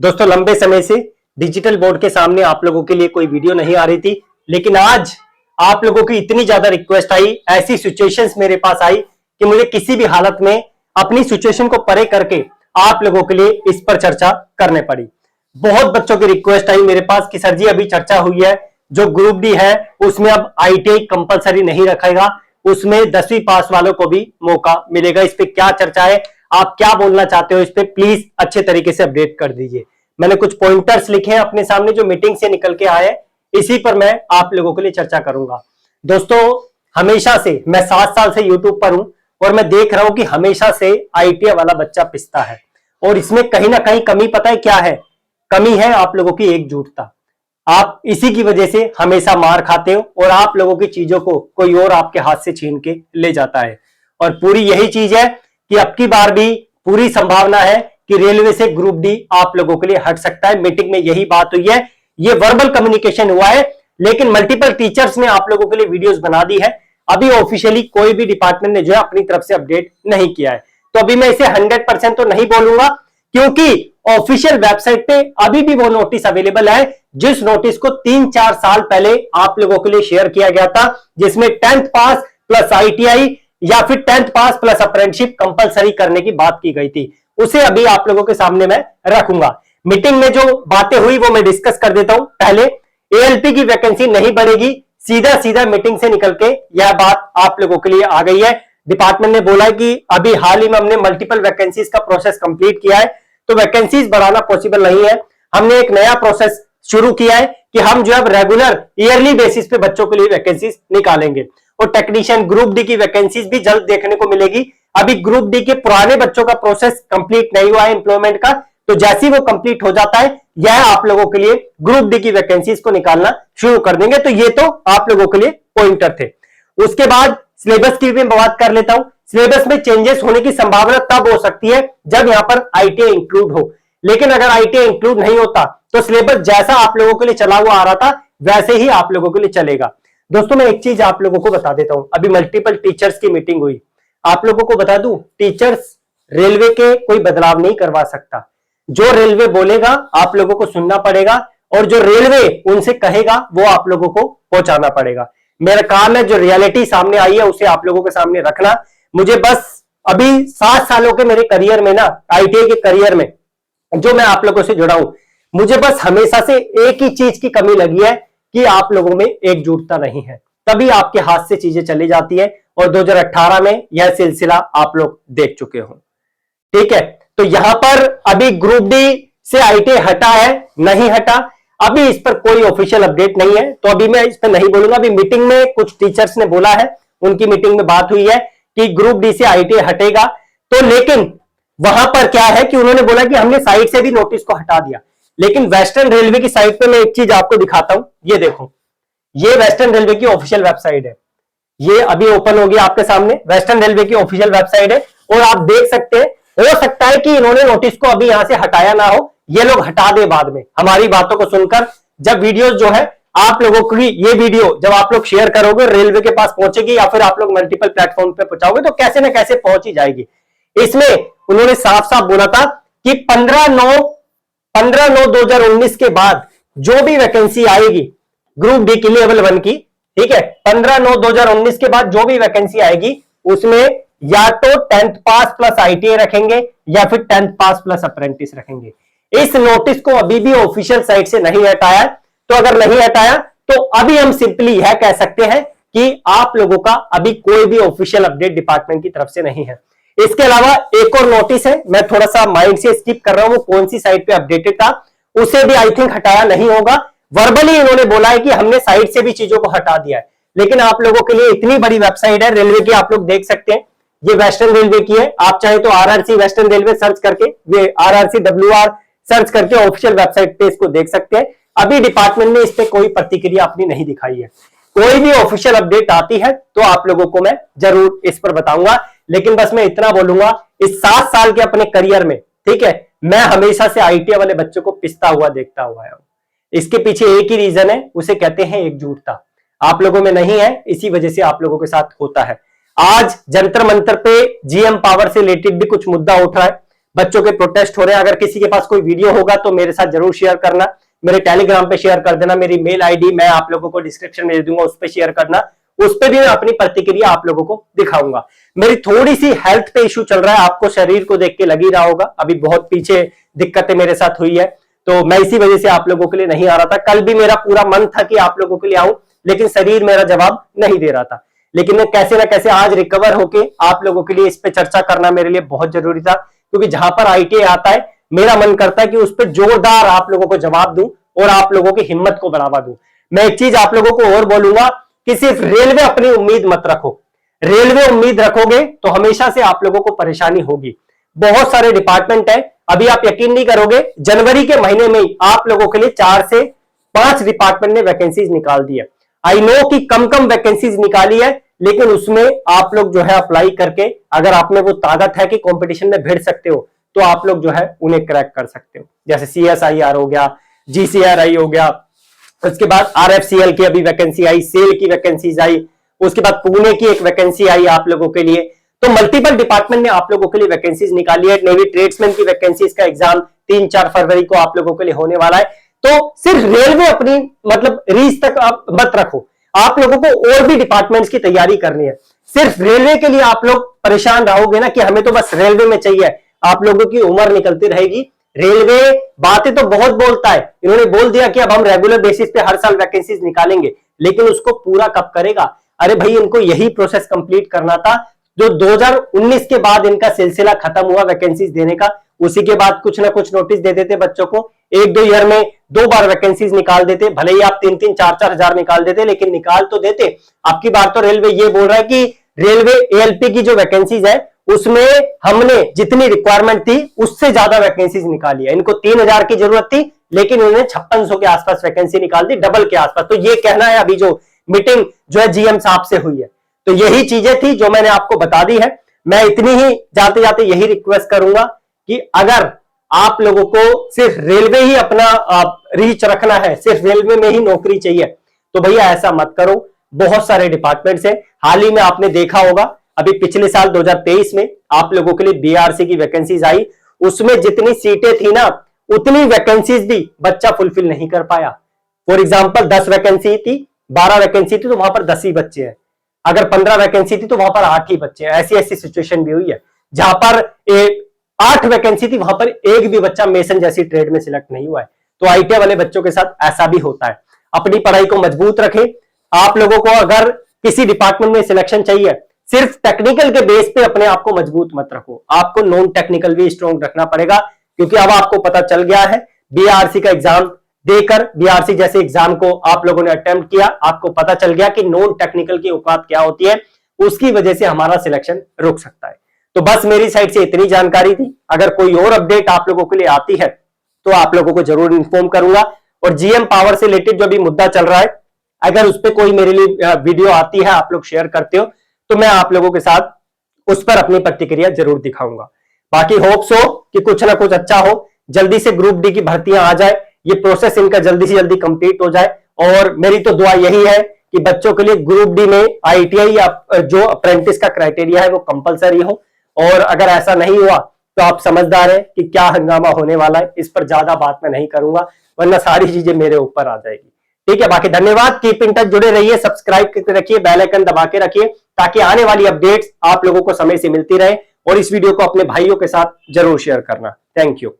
दोस्तों लंबे समय से डिजिटल बोर्ड के सामने आप लोगों के लिए कोई वीडियो नहीं आ रही थी, लेकिन आज आप लोगों की इतनी ज्यादा रिक्वेस्ट आई, ऐसी सिचुएशंस मेरे पास आई कि मुझे किसी भी हालत में अपनी सिचुएशन को परे करके आप लोगों के लिए इस पर चर्चा करने पड़ी। बहुत बच्चों की रिक्वेस्ट आई मेरे पास कि सर जी अभी चर्चा हुई है, जो ग्रुप डी है उसमें अब ITI कंपलसरी नहीं रखेगा, उसमें 10वीं पास वालों को भी मौका मिलेगा। इस पे क्या चर्चा है, आप क्या बोलना चाहते हो, इस पे प्लीज अच्छे तरीके से अपडेट कर दीजिए। मैंने कुछ पॉइंटर्स लिखे हैं अपने सामने जो मीटिंग से निकल के आए, इसी पर मैं आप लोगों के लिए चर्चा करूंगा। दोस्तों हमेशा से मैं 7 साल से यूट्यूब पर हूं और मैं देख रहा हूं कि हमेशा से ITI वाला बच्चा पिसता है, और इसमें कहीं ना कहीं कमी पता है क्या है, कमी है आप लोगों की एकजुटता। आप इसी की वजह से हमेशा मार खाते हो और आप लोगों की चीजों को कोई और आपके हाथ से छीन के ले जाता है। और पूरी यही चीज है कि अब की बार भी पूरी संभावना है कि रेलवे से ग्रुप डी आप लोगों के लिए हट सकता है। मीटिंग में यही बात हुई है, ये वर्बल कम्युनिकेशन हुआ है, लेकिन मल्टीपल टीचर्स ने आप लोगों के लिए वीडियोस बना दी है। अभी ऑफिशियली कोई भी डिपार्टमेंट ने जो है अपनी तरफ से अपडेट नहीं किया है, तो अभी मैं इसे 100% तो नहीं बोलूंगा, क्योंकि ऑफिशियल वेबसाइट पे अभी भी वो नोटिस अवेलेबल है जिस नोटिस को 3-4 साल पहले आप लोगों के लिए शेयर किया गया था, जिसमें 10th पास प्लस ITI या फिर 10th पास प्लस अप्रेंटिसशिप कंपलसरी करने की बात की गई थी। उसे अभी आप लोगों के सामने मैं रखूंगा। मीटिंग में जो बातें हुई वो मैं डिस्कस कर देता हूं। पहले ALP की वैकेंसी नहीं बढ़ेगी, सीधा सीधा मीटिंग से निकल के यह बात आप लोगों के लिए आ गई है। डिपार्टमेंट ने बोला है कि अभी हाल ही में हमने मल्टीपल वैकेंसीज का प्रोसेस कंप्लीट किया है, तो वैकेंसीज बढ़ाना पॉसिबल नहीं है। हमने एक नया प्रोसेस शुरू किया है कि हम जो अब रेगुलर ईयरली बेसिस पे बच्चों के लिए वैकेंसीज निकालेंगे, और टेक्नीशियन ग्रुप डी की वैकेंसीज भी जल्द देखने को मिलेगी। अभी ग्रुप डी के पुराने बच्चों का प्रोसेस कंप्लीट नहीं हुआ है एम्प्लॉयमेंट का, तो जैसे ही वो कंप्लीट हो जाता है यह आप लोगों के लिए ग्रुप डी की वैकेंसीज को निकालना शुरू कर देंगे। तो ये तो आप लोगों के लिए पॉइंटर थे। उसके बाद सिलेबस की भी बात कर लेता हूं। सिलेबस में चेंजेस होने की संभावना तब हो सकती है जब यहां पर ITI इंक्लूड हो, लेकिन अगर ITI इंक्लूड नहीं होता तो सिलेबस जैसा आप लोगों के लिए चला हुआ आ रहा था वैसे ही आप लोगों के लिए चलेगा। दोस्तों मैं एक चीज आप लोगों को बता देता हूं, अभी मल्टीपल टीचर्स की मीटिंग हुई, आप लोगों को बता दूं टीचर्स रेलवे के कोई बदलाव नहीं करवा सकता। जो रेलवे बोलेगा आप लोगों को सुनना पड़ेगा, और जो रेलवे उनसे कहेगा वो आप लोगों को पहुंचाना पड़ेगा। मेरा काम है जो रियलिटी सामने आई है उसे आप लोगों के सामने रखना। मुझे बस अभी 7 सालों के मेरे करियर में ना, ITI के करियर में जो मैं आप लोगों से जुड़ा हूं, मुझे बस हमेशा से एक ही चीज की कमी लगी है कि आप लोगों में एकजुटता नहीं है, तभी आपके हाथ से चीजें चली जाती है, और 2018 में यह सिलसिला आप लोग देख चुके हो। ठीक है, तो यहां पर अभी ग्रुप डी से ITI हटा है नहीं हटा, अभी इस पर कोई ऑफिशियल अपडेट नहीं है, तो अभी मैं इस पर नहीं बोलूंगा। अभी मीटिंग में कुछ टीचर्स ने बोला है, उनकी मीटिंग में बात हुई है कि ग्रुप डी से ITI हटेगा, तो लेकिन वहां पर क्या है कि उन्होंने बोला कि हमने साइट से भी नोटिस को हटा दिया, लेकिन वेस्टर्न रेलवे की साइट पे मैं एक चीज आपको दिखाता हूं। ये देखो, ये वेस्टर्न रेलवे की ऑफिशियल वेबसाइट है, ये अभी ओपन होगी आपके सामने, वेस्टर्न रेलवे की ऑफिशियल वेबसाइट है, और आप देख सकते हैं हो सकता है कि इन्होंने नोटिस को अभी यहां से हटाया ना हो, ये लोग हटा दे बाद में हमारी बातों को सुनकर। जब वीडियोस जो है आप लोगों की, ये वीडियो जब आप लोग शेयर करोगे रेलवे के पास पहुंचेगी, या फिर आप लोग मल्टीपल प्लेटफॉर्म पे पहुंचाओगे, तो कैसे ना कैसे पहुंच ही जाएगी। इसमें उन्होंने साफ साफ बोला था कि 15/9/2019 के बाद जो भी वैकेंसी आएगी ग्रुप डी की लेवल 1 की, ठीक है, 15/9/2019 के बाद जो भी वैकेंसी आएगी उसमें या तो 10th पास प्लस ITI रखेंगे या फिर 10th पास प्लस अप्रेंटिस रखेंगे। इस नोटिस को अभी भी ऑफिशियल साइट से नहीं हटाया, तो अगर नहीं हटाया तो अभी हम सिंपली यह कह सकते हैं कि आप लोगों का अभी कोई भी ऑफिशियल अपडेट डिपार्टमेंट की तरफ से नहीं है। इसके अलावा एक और नोटिस है, मैं थोड़ा सा माइंड से स्किप कर रहा हूं, वो कौन सी साइट पे अपडेटेड था, उसे भी आई थिंक हटाया नहीं होगा। वर्बली इन्होंने बोला है कि हमने साइट से भी चीजों को हटा दिया है, लेकिन आप लोगों के लिए इतनी बड़ी वेबसाइट है रेलवे की, आप लोग देख सकते हैं, ये वेस्टर्न रेलवे की है। आप चाहे तो RRC वेस्टर्न रेलवे सर्च करके, ये RRC WR सर्च करके ऑफिशियल वेबसाइट पे इसको देख सकते हैं। अभी डिपार्टमेंट ने इस पे कोई प्रतिक्रिया अपनी नहीं दिखाई है। कोई भी ऑफिशियल अपडेट आती है तो आप लोगों को मैं जरूर इस पर बताऊंगा, लेकिन बस मैं इतना बोलूंगा, इस 7 साल के अपने करियर में, ठीक है, मैं हमेशा से ITI वाले बच्चों को पिसता हुआ देखता हुआ है। इसके पीछे एक ही रीजन है, उसे कहते हैं एकजुटता। आप लोगों में नहीं है, इसी वजह से आप लोगों के साथ होता है। आज जंतर मंतर पे GM पावर से रिलेटेड भी कुछ मुद्दा उठ रहा है, बच्चों के प्रोटेस्ट हो रहे हैं। अगर किसी के पास कोई वीडियो होगा तो मेरे साथ जरूर शेयर करना, मेरे टेलीग्राम पे शेयर कर देना। मेरी मेल आईडी मैं आप लोगों को डिस्क्रिप्शन में दे दूंगा, उस पर शेयर करना। उस पर भी मैं अपनी प्रतिक्रिया आप लोगों को दिखाऊंगा। मेरी थोड़ी सी हेल्थ पे इश्यू चल रहा है, आपको शरीर को देख के लग ही रहा होगा, अभी बहुत पीछे दिक्कतें मेरे साथ हुई है, तो मैं इसी वजह से आप लोगों के लिए नहीं आ रहा था। कल भी मेरा पूरा मन था कि आप लोगों के लिए आऊं, लेकिन शरीर मेरा जवाब नहीं दे रहा था। लेकिन मैं कैसे ना कैसे आज रिकवर होके आप लोगों के लिए इस पे चर्चा करना मेरे लिए बहुत जरूरी था, क्योंकि जहां पर आईटीआई आता है मेरा मन करता है कि उस पर जोरदार आप लोगों को जवाब दूं और आप लोगों की हिम्मत को बढ़ावा दूं। मैं एक चीज आप लोगों को और बोलूंगा कि सिर्फ रेलवे अपनी उम्मीद मत रखो। रेलवे उम्मीद रखोगे तो हमेशा से आप लोगों को परेशानी होगी। बहुत सारे डिपार्टमेंट है, अभी आप यकीन नहीं करोगे, जनवरी के महीने में ही आप लोगों के लिए 4 से 5 डिपार्टमेंट ने वैकेंसीज निकाल दी है। आई नो कि कम कम वैकेंसीज निकाली है, लेकिन उसमें आप लोग जो है अप्लाई करके, अगर आप में वो ताकत है कि कंपटीशन में भिड़ सकते हो, तो आप लोग जो है उन्हें क्रैक कर सकते हो। जैसे CSIR हो गया, GCRI हो गया, उसके बाद RFCL की अभी वैकेंसी आई, सेल की वैकेंसीज आई, उसके बाद पुणे की एक वैकेंसी आई आप लोगों के लिए। तो मल्टीपल डिपार्टमेंट ने आप लोगों के लिए वैकेंसीज निकाली है। नेवी ट्रेड्समैन की वैकेंसीज का एग्जाम 3-4 फरवरी को आप लोगों के लिए होने वाला है। तो सिर्फ रेलवे अपनी मतलब रीच तक आप मत रखो, आप लोगों को और भी डिपार्टमेंट्स की तैयारी करनी है। सिर्फ रेलवे के लिए आप लोग परेशान रहोगे ना कि हमें तो बस रेलवे में चाहिए, आप लोगों की उम्र निकलती रहेगी। रेलवे बातें तो बहुत बोलता है, इन्होंने बोल दिया कि अब हम रेगुलर बेसिस पे हर साल वैकेंसीज निकालेंगे, लेकिन उसको पूरा कब करेगा? अरे भाई, इनको यही प्रोसेस कंप्लीट करना था जो 2019 के बाद इनका सिलसिला खत्म हुआ वैकेंसीज देने का। उसी के बाद कुछ ना कुछ नोटिस दे देते बच्चों को, 1-2 ईयर में 2 बार वैकेंसीज निकाल देते, भले ही आप 3-3, 4-4 हजार निकाल देते, लेकिन निकाल तो देते। अब की बार तो रेलवे ये बोल रहा है कि रेलवे ALP की जो वैकेंसीज है उसमें हमने जितनी रिक्वायरमेंट थी उससे ज्यादा वैकेंसीज निकाली है। इनको 3000 की जरूरत थी, लेकिन उन्होंने 5600 के आसपास वैकेंसी निकाल दी, डबल के आसपास। तो ये कहना है अभी जो मीटिंग जो है GM साहब से हुई है। तो यही चीजें थी जो मैंने आपको बता दी है। मैं इतनी ही जाते जाते यही रिक्वेस्ट करूंगा कि अगर आप लोगों को सिर्फ रेलवे ही अपना रीच रखना है, सिर्फ रेलवे में ही नौकरी चाहिए, तो भैया ऐसा मत करो। बहुत सारे डिपार्टमेंट्स हैं। हाल ही में आपने देखा होगा, अभी पिछले साल 2023 में आप लोगों के लिए BRC की वैकेंसीज आई, उसमें जितनी सीटें थी ना, उतनी वैकेंसीज भी बच्चा फुलफिल नहीं कर पाया। फॉर एग्जाम्पल 10 वैकेंसी थी, 12 वैकेंसी थी तो वहां पर 10 ही बच्चे हैं। अगर 15 वैकेंसी थी तो वहां पर 8 ही बच्चे हैं। ऐसी ऐसी सिचुएशन भी हुई है जहां पर 8 वैकेंसी थी, वहां पर एक भी बच्चा मेसन जैसी ट्रेड में सिलेक्ट नहीं हुआ है। तो ITI वाले बच्चों के साथ ऐसा भी होता है। अपनी पढ़ाई को मजबूत रखें। आप लोगों को अगर किसी डिपार्टमेंट में सिलेक्शन चाहिए, सिर्फ टेक्निकल के बेस पे अपने आप को मजबूत मत रखो, आपको नॉन टेक्निकल भी स्ट्रॉन्ग रखना पड़ेगा। क्योंकि अब आपको पता चल गया है, BRC का एग्जाम देकर, BRC जैसे एग्जाम को आप लोगों ने अटेम्प्ट किया, आपको पता चल गया कि नॉन टेक्निकल की औकात क्या होती है, उसकी वजह से हमारा सिलेक्शन रुक सकता है। तो बस मेरी साइड से इतनी जानकारी थी। अगर कोई और अपडेट आप लोगों के लिए आती है तो आप लोगों को जरूर इन्फॉर्म करूंगा। और GM पावर से रिलेटेड जो भी मुद्दा चल रहा है, अगर उस पर कोई मेरे लिए वीडियो आती है, आप लोग शेयर करते हो, तो मैं आप लोगों के साथ उस पर अपनी प्रतिक्रिया जरूर दिखाऊंगा। बाकी होप्स हो कि कुछ ना कुछ अच्छा हो, जल्दी से ग्रुप डी की भर्तियां आ जाए, ये प्रोसेस इनका जल्दी से जल्दी कंप्लीट हो जाए। और मेरी तो दुआ यही है कि बच्चों के लिए ग्रुप डी में ITI या जो अप्रेंटिस का क्राइटेरिया है वो कंपलसरी हो। और अगर ऐसा नहीं हुआ तो आप समझदार हैं कि क्या हंगामा होने वाला है। इस पर ज्यादा बात मैं नहीं करूंगा, वरना सारी चीजें मेरे ऊपर आ जाएगी। ठीक है, बाकी धन्यवाद। कीप इन टच, जुड़े रहिए, सब्सक्राइब करके रखिए, बेल आइकन दबा के रखिए, ताकि आने वाली अपडेट्स आप लोगों को समय से मिलती रहे। और इस वीडियो को अपने भाइयों के साथ जरूर शेयर करना। Thank you.